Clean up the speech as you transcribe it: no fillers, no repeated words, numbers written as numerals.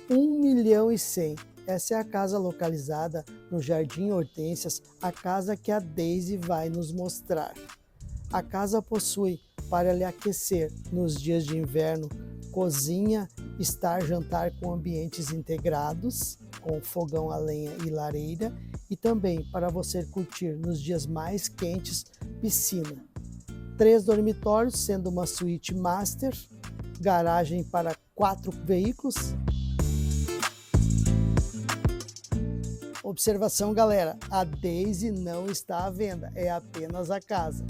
1.100.000. Essa é a casa localizada no Jardim Hortênsias, a casa que a Daisy vai nos mostrar. A casa possui, para lhe aquecer nos dias de inverno, cozinha, estar jantar com ambientes integrados, com fogão a lenha e lareira, e também para você curtir nos dias mais quentes, piscina. 3 dormitórios, sendo uma suíte master, garagem para 4 veículos. Observação, galera, a Daisy não está à venda, é apenas a casa.